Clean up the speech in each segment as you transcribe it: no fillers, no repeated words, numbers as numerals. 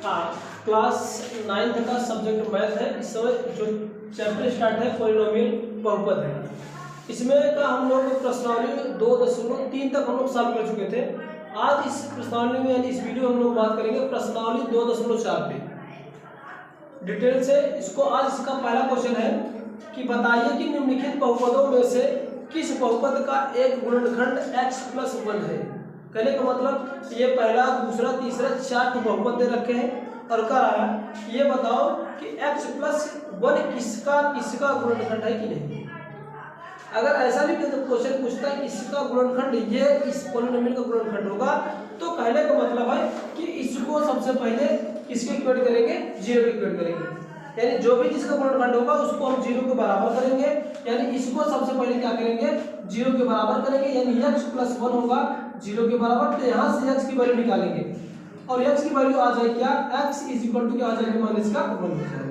हाँ, class 9th का subject math है। इस समय जो चैप्टर स्टार्ट है पॉलिनोमियल बहुपद है। इसमें का हम लोग प्रश्नावली 2.3 तक हम लोग सॉल्व कर चुके थे। आज इस प्रश्नावली में यानी इस वीडियो में हम लोग बात करेंगे प्रश्नावली 2.4 पे डिटेल से। इसको आज इसका पहला क्वेश्चन है कि बताइए कि निम्नलिखित बहुपदों में से किस बहुपद का एक गुणनखंड x+1 है। कहने का मतलब ये पहला, दूसरा, तीसरा 4 बहुपद दे रखे हैं और कह रहा है ये बताओ कि x+1 किसका गुणनखंड है कि नहीं। अगर ऐसा भी क्वेश्चन पूछता है किसका गुणनखंड ये इस पॉलिनोमियल का गुणनखंड होगा, तो कहने का मतलब है कि इसको सबसे पहले किसके इक्वेट करेंगे, 0 के इक्वेट करेंगे। यानी जो भी जिसका गुणनखंड होगा उसको हम 0 के बराबर करेंगे। यानी इसको सबसे पहले क्या करेंगे, 0 के बराबर करेंगे। यानी x+1 होगा 0 के बराबर, तो यहाँ से x की वैल्यू निकालेंगे और x की वैल्यू आ जाएगी क्या, x = क्या आ जाएगी, -1 हो जाएगा।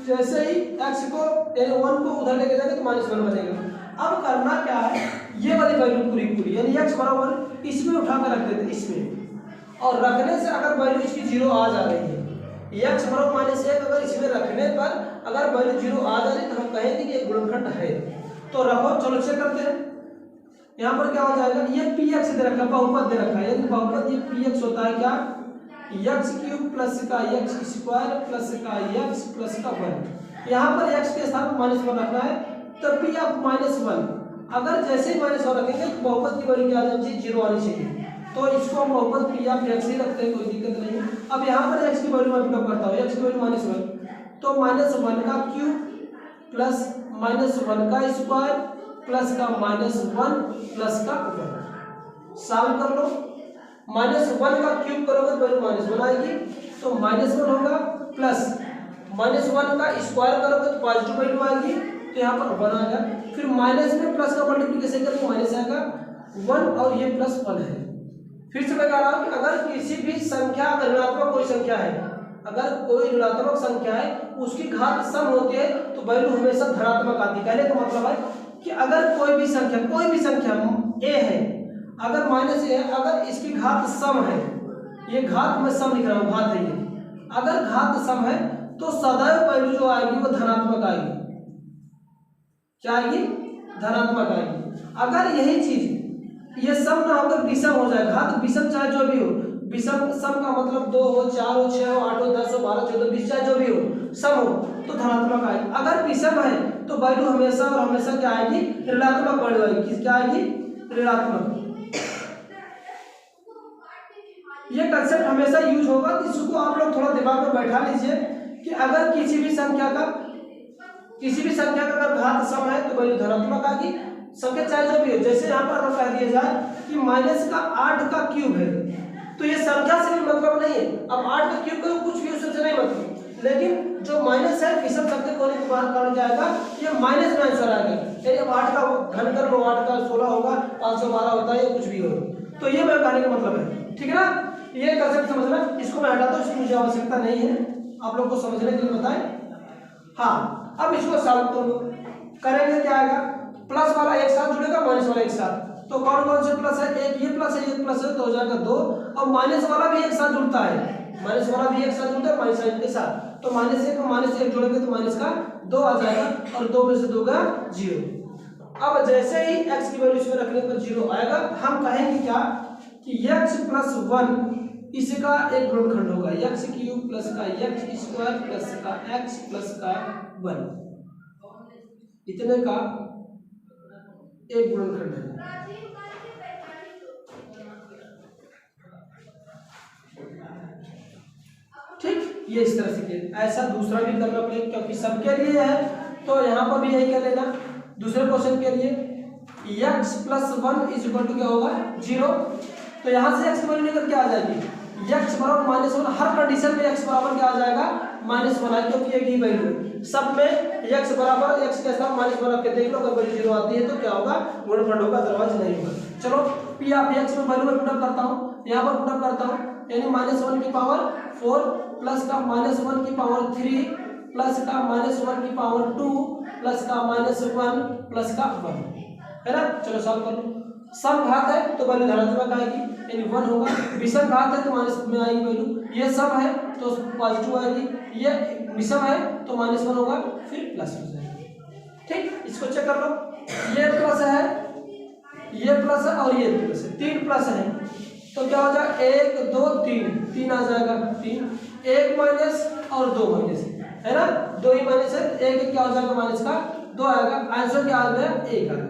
जैसे ही x को यानी 1 को उधर लेके जाएंगे तो -1 बनेगा। अब करना क्या है, ये वाली वैल्यू पूरी यानी x बराबर इसमें उठा कर रख देते इसमें, और रखने से अगर वैल्यू इसकी 0 आ जा रही है, x बराबर -1 अगर इसमें रखने पर अगर वैल्यू 0 आ जा रही है तो हम कहेंगे कि ये गुणनखंड है। तो रखो, चलो चेक करते हैं। यहाँ पर क्या हो जाएगा, ये px दे रखा है, बहुपद दे रखा है। यदि बहुपद ये px होता है क्या, x³ प्लस का x² प्लस का x प्लस का 1। यहाँ पर x के स्थान पर -1 रखना है, तो p ऑफ -1 अगर जैसे ही -1 रखेंगे तो बहुपद की वैल्यू क्या आ जानी चाहिए, 0 आनी चाहिए। तो इसको हम बहुपद p ऑफ x ही रखते हैं, कोई दिक्कत नहीं है। अब यहाँ पर x की वैल्यू मैं पुट करता हूँ, x की वैल्यू -1, तो -1 का क्यूब प्लस -1 का स्क्वायर प्लस का -1 प्लस का 1 सॉल्व कर लो। -1 का क्यूब करोगे तो वैल्यू -1 आएगी, तो -1 होगा, प्लस -1 का स्क्वायर करोगे तो पॉजिटिव वैल्यू आएगी, तो यहाँ पर 1 आ गया। फिर माइनस में प्लस का मल्टीप्लिकेशन करके माइनस आएगा 1 और ये +1 है। फिर से मैं कह रहा हूँ कि अगर किसी भी संख्या, अगर ऋणात्मक कोई संख्या है, अगर कोई ऋणात्मक संख्या है उसकी घात सम होती है तो वैल्यू हमेशा धनात्मक आती है। कहने का मतलब है कि अगर कोई भी संख्या a है, अगर -a है, अगर इसकी घात सम है, ये घात में सम लिख रहा हूँ, घात है ये, अगर घात सम है तो सदैव वैल्यू जो आएगी वो धनात्मक आएगी। क्या आएगी, धनात्मक आएगी। अगर यही चीज ये सम ना होकर विषम हो जाए, घात विषम चाहे जो भी हो, विषम सम का मतलब 2 हो, 4 हो, 6 हो, 8 हो, 10 हो, 12, 14, 20 चाहे जो भी हो, सम हो तो धनात्मक आएगी। अगर विषम है तो वैल्यू हमेशा और हमेशा क्या आएगी, ऋणात्मक वैल्यू आएगी। क्या आएगी, ऋणात्मक। ये कंसेप्ट हमेशा यूज होगा, इसको आप लोग थोड़ा दिमाग में बैठा लीजिए कि अगर किसी भी संख्या का अगर घात सम है तो वैल्यू धनात्मक आएगी, संख्या चाहे जो भी हो। जैसे यहाँ पर अगर कह दिया जाए कि -8 का क्यूब है, तो ये संख्या से भी मतलब नहीं है। अब 8 का क्यूब का कुछ भी उससे नहीं मतलब, लेकिन जो माइनस है विषम संख्या होने के कारण क्या आएगा, ये माइनस में आंसर आएगा। यानी अब 8 का घन कर लो, 8 का 16 होगा, 512 होता है, या कुछ भी हो। तो ये मेरे कहने का मतलब है, ठीक है ना। ये कंसेप्ट समझना, इसको मैं हटाता हूँ, इसकी मुझे आवश्यकता नहीं है, आप लोग को समझने के लिए बताएं। हाँ, अब इसको सॉल्व करेंगे, क्या आएगा, प्लस वाला एक साथ जुड़ेगा, माइनस वाला एक साथ, तो कौन कौन से प्लस है, एक ये प्लस है, एक प्लस है, तो हो जाएगा 2। और माइनस वाला भी एक साथ जुड़ता है, माइनस वाला भी एक साथ जुड़ता है माइनस साइन के साथ, तो -1 को -1 जोड़ेंगे तो माइनस का 2 आ जाएगा, और 2 में से 2 का 0। अब जैसे ही x की वैल्यू इसमें रखने पर 0 आएगा, हम कहेंगे क्या कि x+1 इसका एक गुणनखंड होगा, x³ प्लस का x² प्लस का x प्लस का 1, इतने का एक गुणनखंड है। ठीक, ये इस तरह से किया। ऐसा दूसरा भी करना पड़ेगा क्योंकि सबके लिए है, तो यहाँ पर भी यही कर लेना। दूसरे क्वेश्चन के लिए x+1 क्या होगा, 0, तो यहाँ से x की वैल्यू लेकर क्या आ जाएगी, x बराबर -1। हर कंडीशन में x बराबर क्या आ जाएगा, -1 आएगी, क्योंकि एक ही वैल्यू है। सब में x बराबर x के साथ -1 रख के देख लो, अगर वैल्यू 0 आती है तो क्या होगा, गुणनखंड होगा, अदरवाइज नहीं होगा। चलो p ऑफ x में वैल्यू मैं पुट अप करता हूँ, यहाँ पर पुट अप करता हूँ, यानी -1 की पावर 4 प्लस का -1 की पावर 3 प्लस का -1 की पावर 2 प्लस का -1 प्लस का 1, है ना। चलो सॉल्व कर लो। सम घात है तो वैल्यू धनात्मक आएगी यानी 1 होगा, विषम घात है तो माइनस में आएगी वैल्यू, ये सम है तो पॉजिटिव आएगी, ये विषम है तो -1 होगा, फिर प्लस हो जाएगा। ठीक, इसको चेक कर लो, ये प्लस है, ये प्लस है और ये प्लस है, 3 प्लस है तो क्या हो जाएगा 1 2 3 आ जाएगा, 3 1 माइनस और 2 माइनस है ना, 2 ही माइनस है, 1 क्या हो जाएगा माइनस का 2 आएगा, आंसर क्या आ गया 1 आ गया।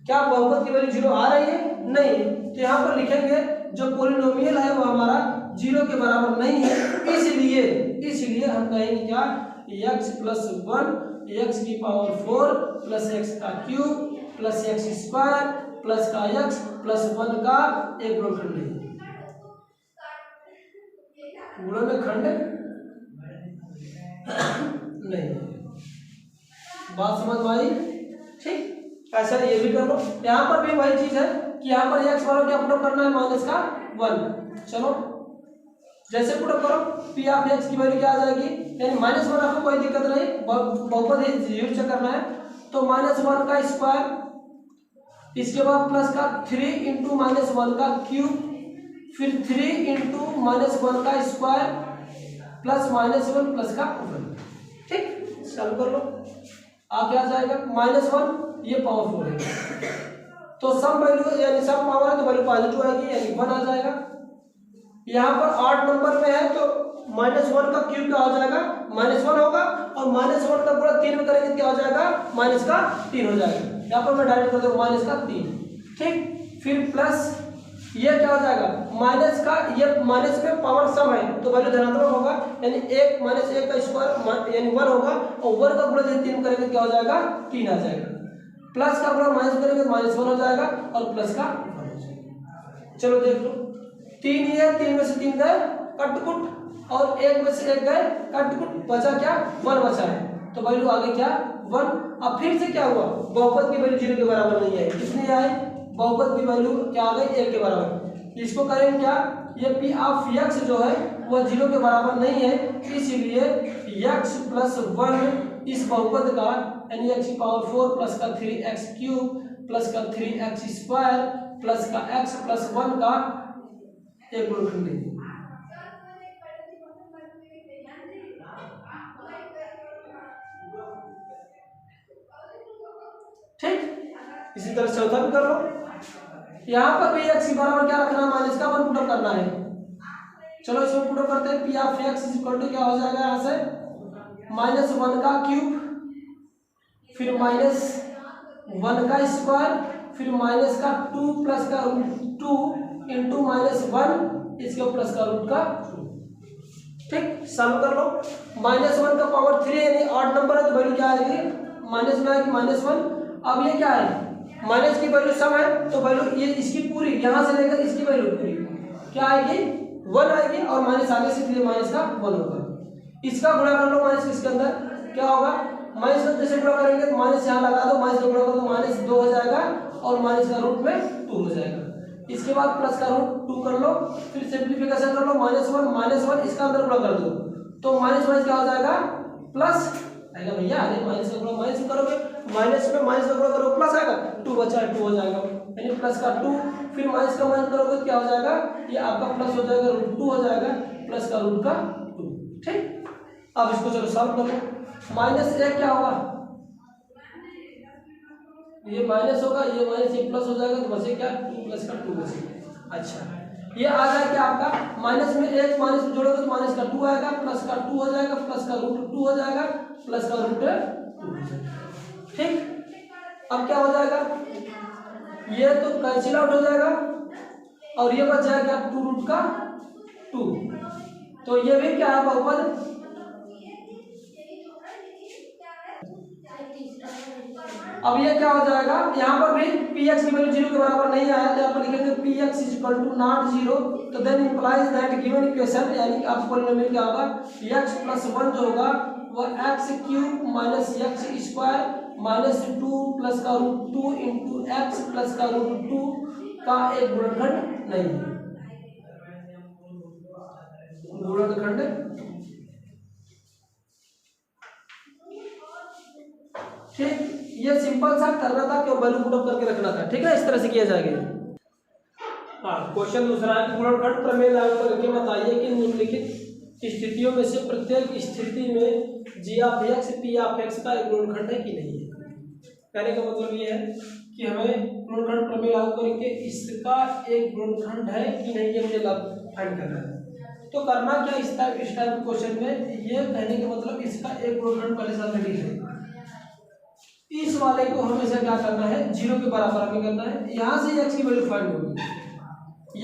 क्या बहुपद की वैल्यू 0 आ रही है? नहीं है, तो यहाँ पर लिखेंगे जो पॉलिनोमियल है वो हमारा 0 के बराबर नहीं है, इसलिए हम कहेंगे क्या x + 1 x की पावर 4 प्लस x का cube plus x square plus का x प्लस 1 का एक गुणनखंड है, गुणनखंड नहीं, बात समझ में आई? ठीक, ऐसा ये भी कर लो, यहाँ पर भी वही चीज है कि यहाँ पर x वालों क्या पुट करना है माइनस का 1, चलो जैसे पुट करो p ऑफ x की वैल्यू क्या आ जाएगी, यानी -1 आपको कोई दिक्कत नहीं, बहुपद ही जीरो से करना है, तो -1 का स्क्वायर, इसके बाद प्लस का 3 इंटू -1 का क्यूब, फिर 3 इंटू -1 का स्क्वायर प्लस -1 प्लस का 1। ठीक, सॉल्व कर लो, आ क्या जाएगा -1, ये पावर 4 है तो सम वैल्यू यानी सम पावर है तो वैल्यू पॉजिटिव आएगी यानी 1 आ जाएगा। यहाँ पर 8 नंबर में है तो -1 का क्यूब क्या हो जाएगा -1 होगा और -1 का पूरा 3 में करेंगे क्या हो जाएगा माइनस का 3 हो जाएगा, यहाँ पर मैं डायरेक्ट कर दूँ माइनस का 3। ठीक, फिर प्लस ये क्या हो जाएगा माइनस का, ये माइनस में पावर सम है तो वैल्यू धनात्मक होगा यानी 1 - 1 का स्क्वायर यानी 1 होगा और 1 का गुणा जैसे 3 करेंगे क्या हो जाएगा 3 आ जाएगा, प्लस का गुणा माइनस करेंगे -1 हो जाएगा और प्लस का 1 हो जाएगा। चलो देख लो, 3 ये 3 में से 3 गए कट-कुट और 1 में से 1 गए कट-कुट, बचा क्या 1 बचा है तो वैल्यू आ गई क्या 1। अब फिर से क्या हुआ बहुपद की वैल्यू 0 के बराबर नहीं आई, कितनी आई बहुपद की वैल्यू क्या आ गई 1 के बराबर, इसको करेंगे क्या ये p ऑफ x जो है वह 0 के बराबर नहीं है, इसलिए x + 1 इस बहुपद का यानी x की पावर 4 प्लस का 3x क्यूब प्लस का 3x स्क्वायर प्लस का x + 1 का एक गुणनखंड है। ठीक, इसी तरह चौथा भी कर लो, यहाँ पर भी x के बराबर क्या रखना है माइनस का 1 पुट करना है, चलो इसमें पुट करते हैं p ऑफ x = क्या हो जाएगा यहाँ से -1 का क्यूब फिर -1 का स्क्वायर फिर माइनस का 2 प्लस का √2 इंटू -1 इसके प्लस का √2। ठीक, सॉल्व कर लो, -1 का पावर 3 यानी ऑड नंबर है तो वैल्यू क्या आएगी माइनस में आएगी -1। अब ये क्या है माइनस की वैल्यू सम है तो वैल्यू ये इसकी पूरी यहाँ से लेकर इसकी वैल्यू पूरी क्या आएगी 1 आएगी और माइनस आगे से इसलिए माइनस का 1 होगा, इसका गुणा कर लो माइनस इसके अंदर क्या होगा माइनस का जैसे गुणा करेंगे तो माइनस यहाँ लगा दो, माइनस का गुणा कर दो -2 हो जाएगा और माइनस का रूट में 2 हो जाएगा, इसके बाद प्लस का √2 कर लो, फिर सिंप्लीफिकेशन कर लो -1 इसका अंदर गुणा कर दो तो माइनस क्या हो जाएगा प्लस आएगा भैया, अरे माइनस का गुणा माइनस करोगे माइनस में माइनस का गुणा करोगे प्लस आएगा 2 बचा है 2 हो जाएगा यानी प्लस का 2 फिर माइनस का माइनस करोगे तो क्या हो जाएगा ये आपका प्लस हो जाएगा √2 हो जाएगा प्लस का √2। ठीक, अब इसको चलो सॉल्व कर लो, -1 क्या होगा ये माइनस होगा ये माइनस ये प्लस हो जाएगा तो बचे क्या 2 प्लस का 2 बचेगा। अच्छा ये आ जाएगा क्या आपका माइनस में 1 माइनस में जोड़ोगे तो माइनस का 2 आएगा प्लस का 2 हो जाएगा प्लस का √2 हो जाएगा प्लस का √2 हो जाएगा। ठीक, अब क्या हो जाएगा ये तो कैंसिल आउट हो जाएगा और ये बच जाएगा 2√2 तो ये भी क्या है बहुपद। अब ये क्या हो जाएगा यहाँ पर भी px की वैल्यू 0 के बराबर नहीं आया तो यहाँ पर लिखेंगे px = not 0 तो then implies that given equation यानी आप पॉलिनोमियल क्या होगा x + 1 जो होगा वह x³ - x² -2 प्लस का √2 इंटू x प्लस का √2 का एक गुणनखंड नहीं है, गुणनखंड। ठीक, ये सिंपल सा करना था कि वैल्यू पुट अप करके रखना था। ठीक है, इस तरह से किया जाएगा। हाँ, क्वेश्चन दूसरा है कि गुणनखंड प्रमेय लागू करके बताइए कि निम्नलिखित स्थितियों में से प्रत्येक स्थिति में g of x p of x का एक गुणनखंड है कि नहीं है। कहने का मतलब ये है कि हमें गुणनखंड प्रमेय लागू करके इसका एक गुणनखंड है कि नहीं, ये मुझे फाइंड करना है। तो करना क्या इस टाइप क्वेश्चन में, ये कहने का मतलब इसका एक गुणनखंड पहले से ऑलरेडी है। इस वाले को हमेशा क्या करना है, जीरो के बराबर हमें करना है। यहाँ से एक्स की वैल्यू फाइंड होगी,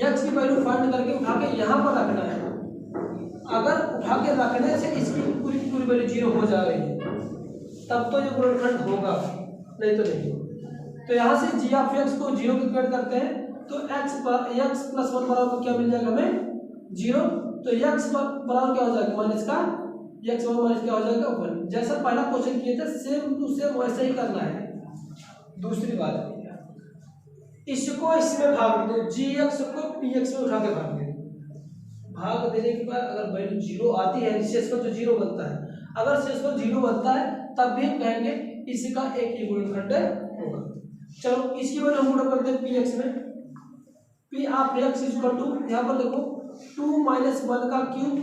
एक्स की वैल्यू फाइंड करके उठा के यहाँ पर रखना है। अगर उठा के रखने से इसकी पूरी पूरी वैल्यू जीरो हो जा रही है तब तो ये गुणनखंड होगा, नहीं तो नहीं। तो यहाँ से जी ऑफ एक्स को जीरो के इक्वेट करते हैं तो एक्स प्लस वन बराबर क्या मिल जाएगा हमें, जीरो। तो एक्स बराबर क्या हो जाएगा, माइनस का एक्स वन माइनस क्या हो जाएगा, वन। जैसा पहला क्वेश्चन किए थे सेम टू सेम वैसे ही करना है। दूसरी बात, इसको इसमें भाग दो, जी एक्स को पी एक्स में उठा के भाग दे। भाग देने के बाद अगर वैल्यू जीरो आती है, शेषफल जो जीरो बनता है, अगर शेषफल जीरो बनता है तब भी हम कहेंगे इसका एक ही गुणनखंड होगा। चलो इसकी वैल्यू हम पुट करते हैं पी एक्स में। P of X equal to, यहाँ पर देखो 2 - 1 का क्यूब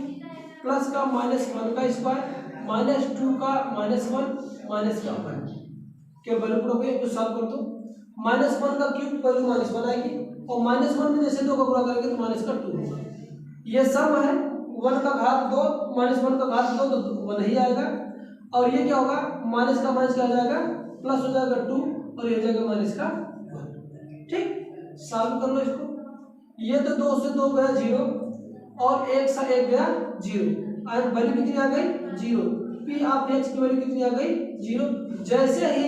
प्लस का -1 का स्क्वायर माइनस 2 का -1 माइनस का 1 के वैल्यू पुट करके कुछ सॉल्व कर दो। -1 का क्यूब वैल्यू -1 आएगी और -1 में जैसे 2 का गुणा करेंगे तो माइनस का 2 होगा। ये सम है, 1 का घात 2 -1 का घात 2 तो 1 ही आएगा। और ये क्या होगा, माइनस का माइनस क्या हो जाएगा, प्लस हो जाएगा 2 और ये हो जाएगा माइनस का 1। ठीक, सॉल्व कर लो इसको। ये तो 2 से 2 गया 0 और 1 से 1 गया 0। आज वैल्यू कितनी आ गई, 0। पी ऑफ एक्स की वैल्यू कितनी आ गई, 0। जैसे ही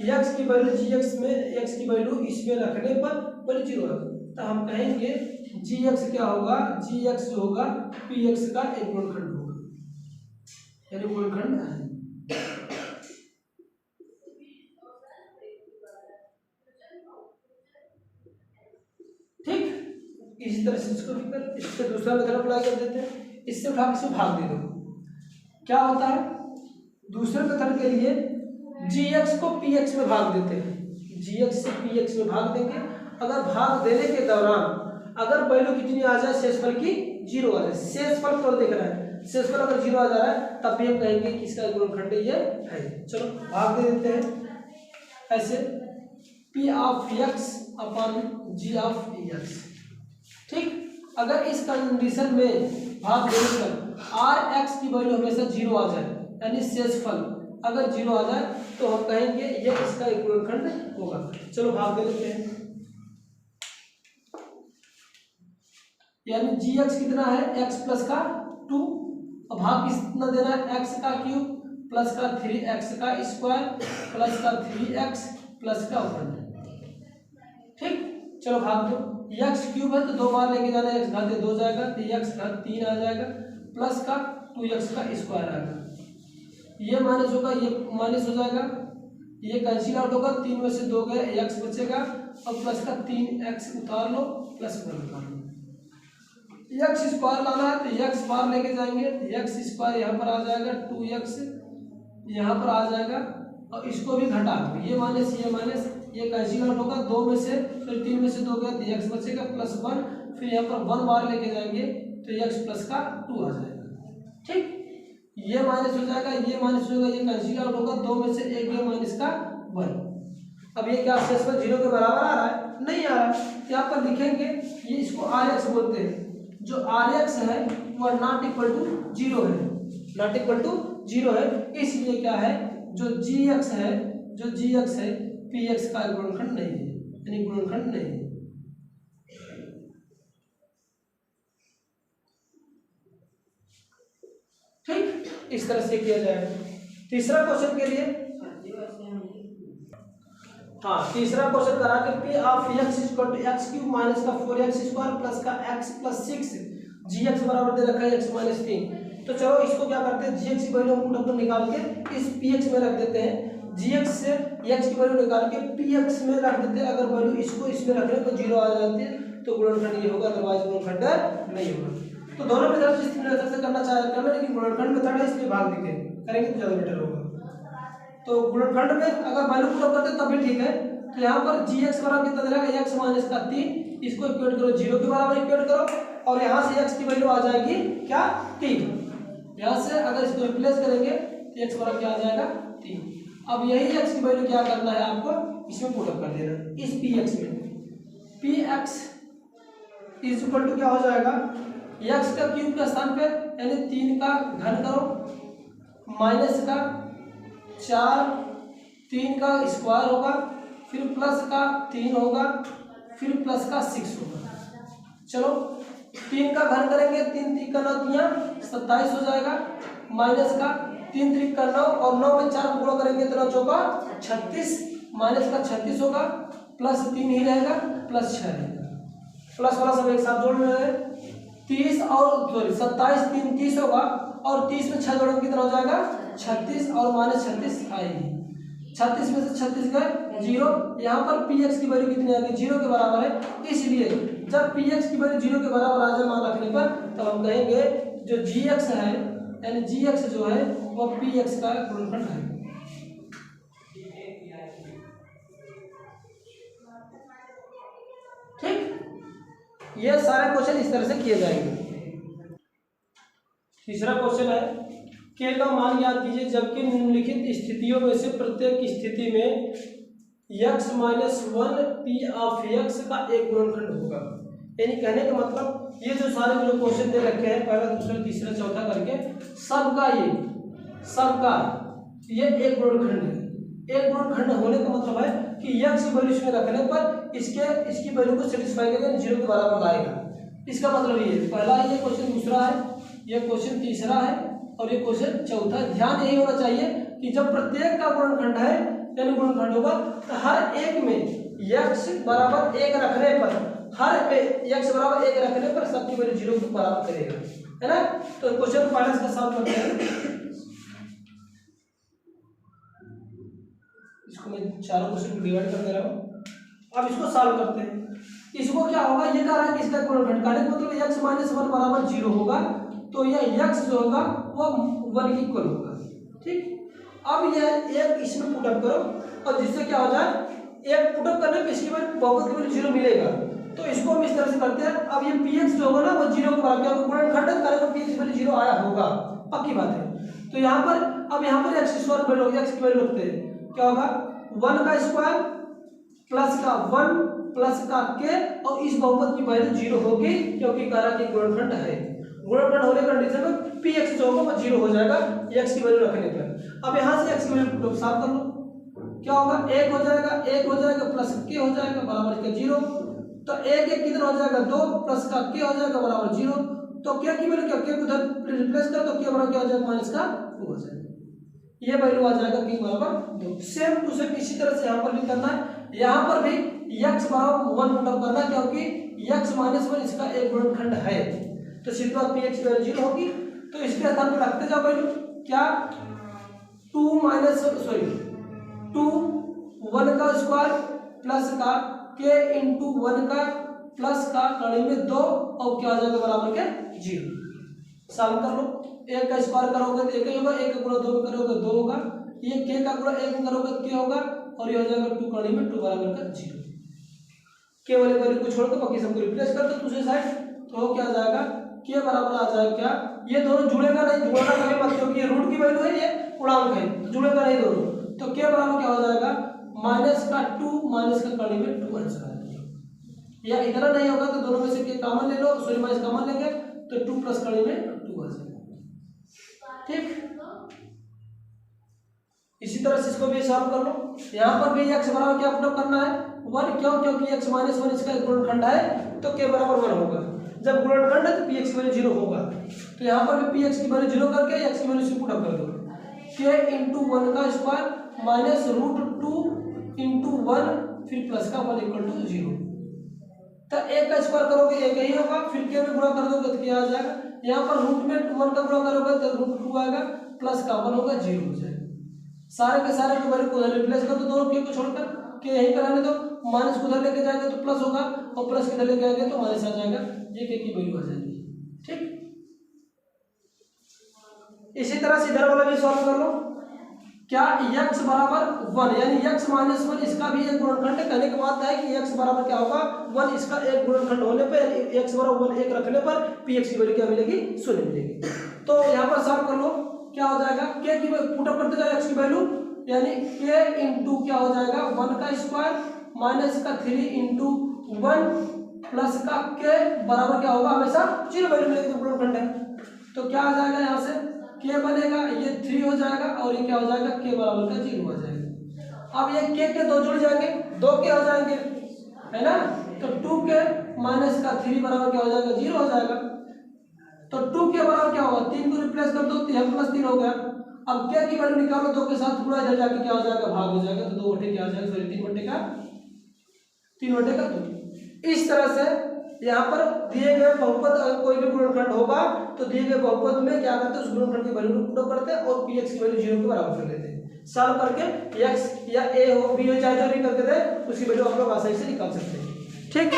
एक्स की वैल्यू जी एक्स में, एक्स की वैल्यू इसमें रखने पर वैल्यू 0 आएगा तो हम कहेंगे जी एक्स क्या होगा, जी एक्स जो होगा पी एक्स का एक गुणनखंड होगा, यानी गुणनखंड है। ठीक, इसी तरह से इसको भी कर, इससे दूसरा मेथड अप्लाई कर देते हैं। इससे उठा के भाग दे दो, क्या होता है, दूसरे मेथड के लिए जी एक्स को पी एक्स में भाग देते हैं। जी एक्स से पी एक्स में भाग देंगे। अगर भाग देने के दौरान अगर वैल्यू कितनी आ जाए, शेषफल की 0 आ जाए, शेषफल को देखना है, शेषफल अगर 0 आ जा रहा है तब भी हम कहेंगे कि इसका गुणनखंड ये है। चलो भाग दे देते हैं ऐसे, P of X upon G of X. ठीक, अगर इस कंडीशन में भाग देने पर आर एक्स की वैल्यू हमेशा 0 आ जाए, यानी शेषफल अगर 0 आ जाए तो हम कहेंगे ये इसका एक गुणनखंड होगा। चलो भाग दे देते हैं, यानी जी एक्स कितना है, एक्स प्लस का 2 और भाग कितना देना है, एक्स का क्यूब प्लस का 3x का स्क्वायर प्लस का 3x प्लस का 1। ठीक, चलो भाग दो, एक्स क्यूब है तो 2 बार लेके जाना है, एक्स घात 2 जाएगा तो एक्स घात 3 आ जाएगा प्लस का 2x का स्क्वायर आएगा। ये माइनस होगा, ये माइनस हो जाएगा, ये कैंसिल आउट होगा, 3 में से 2 गए, एक्स बचेगा और प्लस का 3x उतार लो प्लस 1 उतार लो। एक्स स्क्वायर लाना है तो एक्स बार लेके जाएंगे, एक्स स्क्वायर यहाँ पर आ जाएगा, 2x यहाँ पर आ जाएगा और इसको भी घटा दो, ये माइनस ये कैंसिल आउट होगा, 2 में से फिर 3 में से 2 गया तो एक्स बचेगा प्लस 1, फिर यहाँ पर 1 बार लेके जाएंगे तो एक्स प्लस का 2 आ जाएगा। ठीक, ये माइनस हो जाएगा, ये माइनस होगा, ये कैंसिल आउट होगा, 2 में से 1 गया माइनस का 1। अब ये क्या शेषफल 0 के बराबर आ रहा है, नहीं आ रहा है, यहाँ पर लिखेंगे ये, इसको आर एक्स बोलते हैं। जो आर एक्स है वो नॉट इक्वल टू 0 है, नॉट इक्वल टू 0 है, इसलिए क्या है, जो जी एक्स है पी एक्स का गुणनखंड नहीं है, यानी गुणनखंड नहीं है। ठीक, इस तरह से किया जाएगा। तीसरा क्वेश्चन के लिए, हाँ तीसरा क्वेश्चन करा कि P of X equal to X cube minus का 4x स्क्वायर प्लस का x प्लस 6 जी एक्स बराबर दे रखा है x माइनस 3। तो चलो इसको क्या करते हैं, जी एक्स की वैल्यू हम पुट निकाल के इस पी एक्स में रख देते हैं, जी एक्स से एक्स की वैल्यू निकाल के पी एक्स में रख देते हैं। अगर वैल्यू इसको इसमें रख रहे तो 0 आ जाती है तो गुणनखंड ये होगा, अदरवाइज गुणनखंड नहीं होगा। तो दोनों मेथड जिस मेथड से करना चाहे करना, लेकिन गुणनखंड मेथड है इसलिए भाग दिखे करेंगे तो ज़्यादा बेटर होगा। तो गुणनखंड में अगर वैल्यू पुट करते तब भी ठीक है। तो यहाँ पर जी एक्स बराबर कितना दे रहा है, एक्स माइनस का 3 इसको इक्वेट करो 0 के बराबर इक्वेट करो और यहाँ से x की वैल्यू आ जाएगी क्या 3। यहाँ से अगर इसको रिप्लेस करेंगे तो x बराबर क्या आ जाएगा 3। अब यही x की वैल्यू क्या करना है आपको इसमें पुटअप कर देना इस px में। px इज इक्वल टू क्या हो जाएगा x का क्यूब के स्थान पे यानी 3 का घन करो माइनस का 4 3 का स्क्वायर होगा फिर प्लस का 3 होगा फिर प्लस का 6 होगा। चलो 3 का घन करेंगे 3 3 का 9 तिया 27 हो जाएगा माइनस का 3 3 का 9 और 9 में 4 को गुणा करेंगे तो 9 चौका 36 माइनस का 36 होगा प्लस 3 ही रहेगा प्लस 6 रहेगा प्लस वाला सब एक साथ जोड़ रहे हैं 30 और सॉरी 27 3 30 होगा और 30 में 6 जोड़ेंगे कितना हो जाएगा 36 और माइनस 36 आएगी 36 में से 36 गए 0। यहाँ पर px की वैल्यू कितनी आ गई 0 के बराबर है इसलिए जब px की वैल्यू 0 के बराबर आ जाए मान रखने पर तब हम कहेंगे जो gx है यानी gx जो है वो px का गुणनखंड है। ठीक ये सारे क्वेश्चन इस तरह से किए जाएंगे। तीसरा क्वेश्चन है के का मान याद कीजिए जबकि निम्नलिखित स्थितियों में से प्रत्येक स्थिति में x minus 1 p of x का एक गुणनखंड होगा। यानी कहने का मतलब ये जो सारे जो क्वेश्चन दे रखे हैं पहला दूसरा तीसरा चौथा करके सबका ये एक गुणनखंड है। एक गुणनखंड होने का मतलब है कि x की वैल्यू इसमें रखने पर इसकी वैल्यू को सेटिस्फाई करके 0 के बराबर लाएगा। इसका मतलब ये पहला ये क्वेश्चन दूसरा है ये क्वेश्चन तीसरा है और ये क्वेश्चन चौथा। ध्यान यही होना चाहिए कि जब प्रत्येक का गुणनखंड है यानी गुणनखंड होगा तो हर एक में x बराबर 1 रखने पर x बराबर 1 रखने पर सबकी वैल्यू 0 को बराबर करेगा है ना। तो क्वेश्चन पहले इसका सॉल्व करते हैं। इसको मैं चारों क्वेश्चन को डिवाइड कर दे रहा हूँ। अब इसको सॉल्व करते हैं। इसको क्या होगा ये कह रहा है कि इसका गुणनखंड का मतलब x माइनस 1 बराबर 0 होगा तो यह x जो होगा वो 1 के इक्वल होगा। ठीक अब यह एक इसमें पुटअप करो और जिससे क्या हो जाए एक पुटअप करने पे इसकी वैल्यू बहुपद की वैल्यू 0 मिलेगा। तो इसको हम इस तरह से करते हैं। अब ये px जो होगा ना वो 0 के बराबर क्योंकि गुणनखंड करें तो px की वैल्यू 0 आया होगा पक्की बात है। तो यहाँ पर अब यहाँ पर x स्क्वायर वैल्यू x की वैल्यू रखते हैं क्या होगा 1 का स्क्वायर प्लस का 1 प्लस का k और इस बहुपद की वैल्यू 0 होगी क्योंकि कह रहा कि गुणनखंड है। गुणनखंड होने का कंडीशन में px जो होगा वो 0 हो जाएगा x की वैल्यू रखने पर। अब यहाँ से x की वैल्यू पुट साफ कर लो क्या होगा 1 हो जाएगा प्लस k हो जाएगा बराबर इसका 0। तो 1 1 कितना हो जाएगा 2 प्लस का k हो जाएगा बराबर 0। तो k की वैल्यू क्या k को उधर रिप्लेस कर तो k बराबर क्या हो जाएगा माइनस का 2 हो जाएगा। ये वैल्यू आ जाएगा k बराबर 2। सेम टू सेम इसी तरह से यहाँ पर भी करना है। यहाँ पर भी x बराबर 1 पुट करना है क्योंकि x माइनस 1 इसका एक गुणनखंड है तो सीधी बात px की वैल्यू 0 होगी। तो इसके स्थान पर रखते जाओ वैल्यू क्या 2 1 का स्क्वायर प्लस का k इंटू 1 का प्लस का कड़ी में 2 और क्या आ जाएगा बराबर के 0। सॉल्व कर लो 1 का स्क्वायर करोगे तो 1 ही होगा 1 का गुणा 2 में करोगे 2 होगा ये k का गुणा 1 में करोगे तो k होगा और ये हो जाएगा 2 कड़ी में 2 बराबर का 0। k वाले वैल्यू को छोड़ के बाकी सबको रिप्लेस कर दो दूसरी साइड तो क्या आ जाएगा k बराबर आ जाएगा क्या ये दोनों जुड़ेगा नहीं जुड़ना कभी मत क्योंकि ये रूट की वैल्यू है ये पूर्णांक है तो जुड़ेगा नहीं दोनों। तो k बराबर क्या हो जाएगा माइनस का 2 माइनस का कड़ी में 2 आंसर आएगा। या इतना नहीं होगा तो दोनों में से k कॉमन ले लो सॉरी माइनस कॉमन लेंगे तो 2 प्लस कड़ी में 2 आ जाएगा। ठीक इसी तरह से इसको भी सॉल्व कर लो। यहाँ पर भी x बराबर क्या पुट करना है 1 क्यों क्योंकि x माइनस 1 इसका गुणनखंड है तो k बराबर 1 होगा। जब गुणनखंड है तो px की वैल्यू 0 होगा तो यहाँ पर भी px की वैल्यू 0 करके x की वैल्यू से पुट कर दो k इंटू 1 का स्क्वायर माइनस रूट 2 इंटू 1 फिर प्लस का 1 इक्वल टू 0। तो 1 का स्क्वायर करोगे 1 ही होगा फिर k में गुणा कर दोगे तो क्या आ जाएगा यहाँ पर रूट में 1 का गुणा करोगे तो रूट 2 आएगा प्लस का 1 होगा 0 हो जाएगा। सारे के सारे के वैल्यू को उधर रिप्लेस कर दो दोनों k को छोड़कर k यहीं पर आने दो माइनस को उधर लेके जाएंगे तो प्लस होगा और प्लस किधर लेके आएंगे तो माइनस आ जाएगा ये k की वैल्यू आ जाएगी। ठीक इसी तरह से इधर वाला भी सॉल्व कर लो क्या x बराबर 1 यानी x माइनस 1 इसका भी एक गुणनखंड है। कहने की बात है कि x बराबर क्या होगा 1, इसका एक गुणनखंड होने पर x बराबर 1 एक रखने पर px की वैल्यू क्या मिलेगी 0 मिलेगी। तो यहाँ पर सॉल्व कर लो, क्या हो जाएगा k की पुट अप करते जाओ x की वैल्यू, यानी k इंटू क्या हो जाएगा 1 का स्क्वायर माइनस का 3 इंटू 1 प्लस का k बराबर क्या होगा हमेशा 0 वैल्यू मिलेगी तो गुणनखंड है। तो क्या आ जाएगा यहाँ से k बनेगा, ये 3 हो जाएगा और ये क्या हो जाएगा k बराबर का 0 हो जाएगा। अब ये k के दो जुड़ जाएंगे, 2k हो जाएंगे, है ना। तो 2k माइनस का 3 बराबर क्या हो जाएगा 0 हो जाएगा। तो 2k बराबर क्या होगा 3 को रिप्लेस कर दो, 3 प्लस 3 हो गया। अब k की वैल्यू निकालो, 2 के साथ पूरा इधर जाके क्या हो जाएगा भाग हो जाएगा। तो 2 बटे क्या हो जाएगा, सॉरी 3 बटे का 2। इस तरह से यहाँ पर दिए गए बहुपद अगर कोई भी गुणनखंड होगा तो दिए गए बहुपद में क्या करते हैं उस गुणनखंड की वैल्यू को पुट करते हैं और px की वैल्यू 0 के बराबर कर लेते हैं। सॉल्व करके x या a हो b हो चाहे जो भी करके दे उसकी वैल्यू आप लोग आसानी से निकाल सकते हैं। ठीक,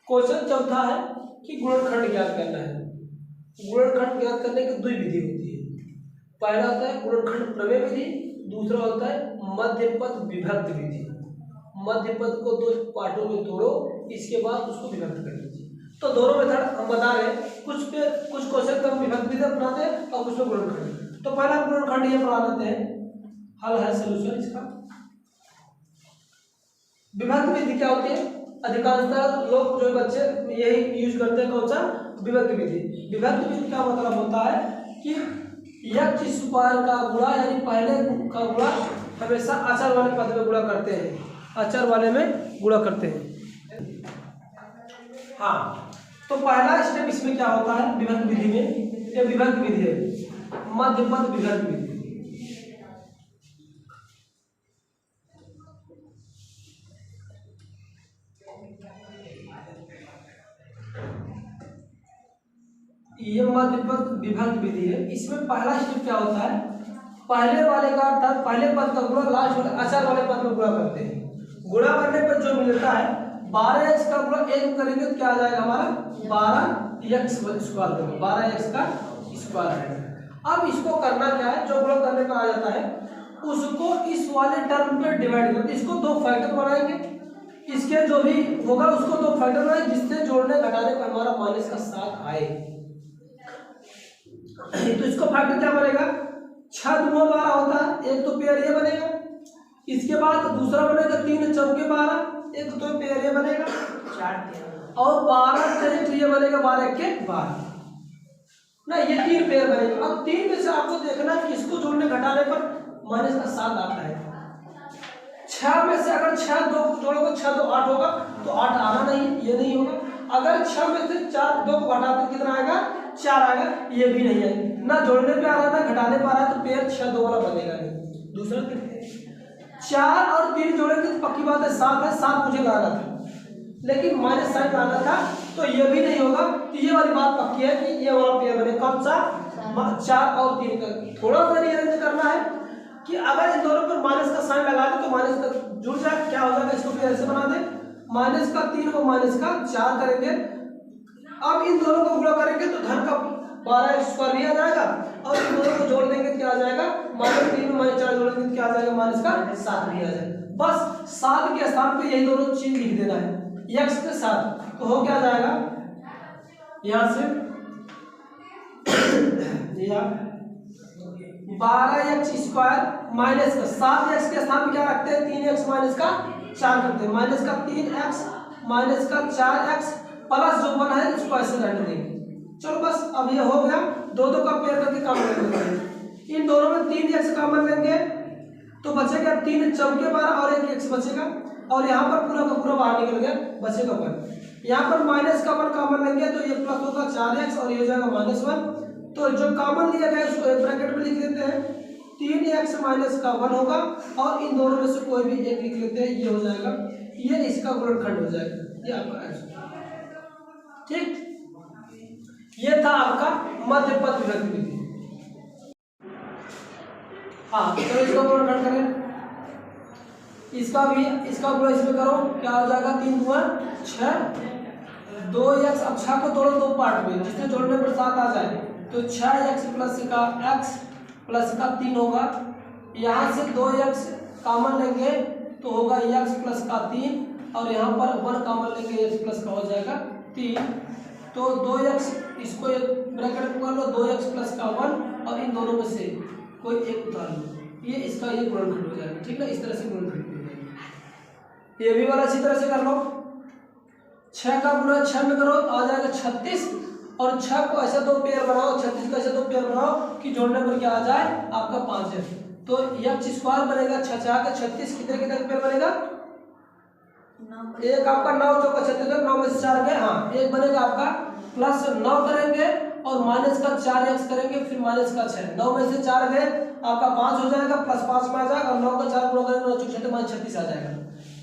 क्वेश्चन चौथा है कि गुणनखंड ज्ञात करना है। गुणनखंड ज्ञात करने की दो विधि होती है। पहला होता है गुणनखंड प्रमेय विधि, दूसरा होता है मध्यपद विभक्त विधि। मध्यपद को दो पार्टों में तोड़ो, इसके बाद उसको विभक्त कर लीजिए। तो दोनों मेथड हम बता रहे हैं, कुछ क्वेश्चन का विभक्त विधि अपनाते हैं और कुछ में गुणनखंड। तो पहला गुणनखंड ये पढ़ा लेते हैं, हल है सॉल्यूशन इसका। विभक्त विधि क्या होती है, अधिकांशतः लोग जो बच्चे यही यूज करते हैं, कौन सा विभक्त विधि। विभक्त विधि का मतलब होता है कि x स्क्वायर का गुणा यानी पहले का गुणा हमेशा अचर वाले पद में गुणा करते हैं, अचर वाले में गुणा करते हैं। हाँ, तो पहला स्टेप इसमें क्या होता है विभक्त विधि में, ये विभक्त विधि है मध्यपद विभक्त विधि। ये मध्यपद विभक्त विधि है। इसमें पहला स्टेप क्या होता है, पहले वाले का अर्थात पहले पद का गुणा लास्ट वाले अचर वाले पद में गुणा करते हैं। गुणा करने पर जो मिलता है 12x का गुणा 1 करेंगे तो क्या आ जाएगा हमारा 12x स्क्वायर होगा, 12x का स्क्वायर आएगा। अब इसको करना क्या है, जो गुणा करने पर आ जाता है उसको इस वाले टर्म पे डिवाइड करते, इसको दो फैक्टर बनाएंगे, इसके जो भी होगा उसको दो फैक्टर बनाएंगे जिससे जोड़ने घटाने पर हमारा माइनस का 7 आए। तो इसको फैक्टर क्या बनेगा, 6 दूना 12 होता है, एक तो पेयर ये बनेगा, इसके बाद दूसरा बनेगा 3 चौके 12, एक तो पेयर ये बनेगा 4 और 12 ये बनेगा 12 के 12 ना, ये 3 पेयर बनेगा। अब 3 में से आपको देखना कि इसको जोड़ने घटाने पर माइनस का 7 आता है। 6 में से अगर 6 2 जोड़ोगे 6 2 8 होगा, तो 8 आना नहीं, ये नहीं होगा। अगर 6 में से 4 2 को घटाते कितना आएगा 4 आएगा, ये भी नहीं है, ना जोड़ने पे आ रहा है ना घटाने पे आ रहा है, तो पेयर 6 2 वाला बनेगा नहीं। दूसरा देखते हैं, 4 और 3 जोड़ेंगे तो पक्की बात है 7 है, 7 मुझे लाना था लेकिन माइनस साइन लाना था, तो ये भी नहीं होगा। तो ये वाली बात पक्की है कि ये वाला पेयर बने, कौन सा 4 और 3 का। थोड़ा सा रिअरेंज करना है कि अगर इन दोनों पर माइनस का साइन लगा दे तो माइनस का जुड़ जाए, क्या हो जाएगा, इसको भी ऐसे बना दे, माइनस का 3 को माइनस का 4 करेंगे। अब इन दोनों को गुणा करेंगे तो धन का 12 स्क्वायर भी आ जाएगा और इन दोनों को जोड़ देंगे क्या आ जाएगा, -3 में -4 जोड़ेंगे तो क्या आ जाएगा, माइनस का 7 भी आ जाएगा। बस 7 के स्थान पे यही दोनों चीज लिख देना है, x के साथ। तो हो क्या जाएगा, यहां से 12x स्क्वायर माइनस का 7x के स्थान पे क्या रखते हैं 3x माइनस का 4 करते हैं, माइनस का 3x माइनस का 4x प्लस जो बना है उसको ऐसे रहने देंगे। चलो बस अब ये हो गया, दो का पेयर करके काम करेंगे। इन दोनों में 3x कॉमन लेंगे तो बचेगा 3 चौके 12 और 1 x बचेगा, और यहाँ पर पूरा का पूरा बाहर निकल गया, बचेगा 1। यहाँ पर माइनस का 1 कॉमन लेंगे तो ये प्लस होगा 4x और ये हो जाएगा -1। तो जो कॉमन लिया गया उसको एक ब्रैकेट में लिख लेते हैं, 3x माइनस का 1 होगा और इन दोनों में से कोई भी एक लिख लेते हैं, ये हो जाएगा, ये इसका गुणनखंड हो जाएगा, ये आपका आंसर। ठीक, ये था आपका मध्यपद विभक्त विधि। हाँ, तो इसका गुणनखंड करें, इसका भी इसका गुणा इसमें करो, क्या हो जाएगा 3 गुणा 6, 2x। अब 6 को तोड़ो 2 पार्ट में, जिससे जोड़ने पर 7 आ जाए तो 6x प्लस का x प्लस का 3 होगा। यहाँ से 2x कॉमन लेंगे तो होगा x प्लस का 3 और यहाँ पर 1 कॉमन लेंगे x प्लस का हो जाएगा 3। तो 2x इसको एक ब्रैकेट में कर लो 2x प्लस का 1 और इन दोनों में से कोई एक उतार लो, ये इसका ये गुणनखंड हो जाएगा। ठीक है, इस तरह से गुणनखंड हो जाएगा। ये भी वाला इसी तरह से कर लो। 6 का गुणा 6 में करो तो आ जाएगा 36 और 6 को ऐसे दो पेयर बनाओ, 36 को ऐसे दो पेयर बनाओ कि जोड़ने पर क्या आ जाए आपका 5 है। तो x स्क्वायर बनेगा 6 के 36 कितने कितने पेयर बनेगा, एक आपका 9 चौका 36 9 में से 4 गए, हाँ एक बनेगा आपका प्लस 9 करेंगे और माइनस का 4x करेंगे फिर माइनस का 6, 9 में से 4 गए आपका 5 हो जाएगा प्लस 5 में आ जाएगा और 9 का 4 गुणा करेंगे 9 चौक 36 आ जाएगा।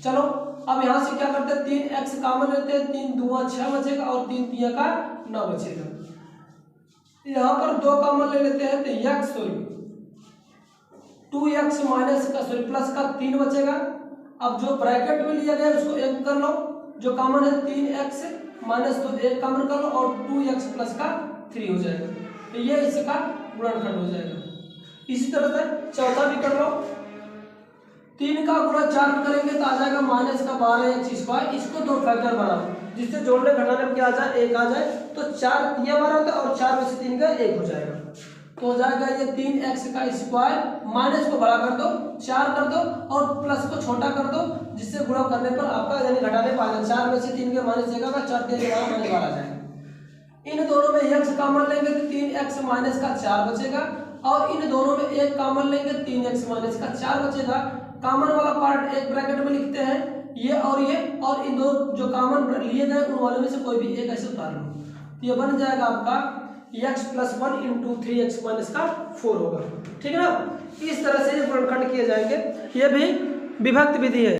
चलो अब यहाँ से क्या करते हैं 3x कॉमन लेते हैं, 3 दूना 6 बचेगा और 3 तिया का 9 बचेगा। यहाँ पर 2 कॉमन ले लेते हैं तो x सॉरी 2x माइनस का सॉरी प्लस का 3 बचेगा। अब जो ब्रैकेट में लिया गया उसको एक कर लो, जो कॉमन है 3x माइनस तो एक कॉमन कर लो और 2x प्लस का 3 हो जाएगा। तो ये इसका गुणनखंड हो जाएगा। इसी तरह से चौथा भी कर लो, 3 का गुणा 4 में करेंगे तो आ जाएगा माइनस का 12x स्क्वायर। इसको दो फैक्टर बनाओ जिससे जोड़ने घटाने में क्या आ जाए 1 आ जाए, तो 4 तिया 12 होता है और 4 में से 3 का 1 हो जाएगा। तो हो जाएगा ये 3x का स्क्वायर, माइनस को बड़ा कर दो 4 कर दो और प्लस को छोटा कर दो जिससे गुणा करने पर आपका यानी घटाने पर 4 में से 3 के माइनस 1 आएगा, 4 3 के माइनस 12 आ जाएगा। इन दोनों में x कॉमन लेंगे तो 3x माइनस का 4 बचेगा और इन दोनों में एक कॉमन लेंगे 3x माइनस का 4 बचेगा। कॉमन वाला पार्ट एक ब्रैकेट में लिखते हैं ये और इन दो जो कॉमन लिए गए उन वालों में से कोई भी एक ऐसे उतार लो, तो ये बन जाएगा आपका x plus 1 into 3x minus का 4 होगा। ठीक है ना, इस तरह से गुणनखंड किए जाएंगे। ये भी विभक्त विधि है।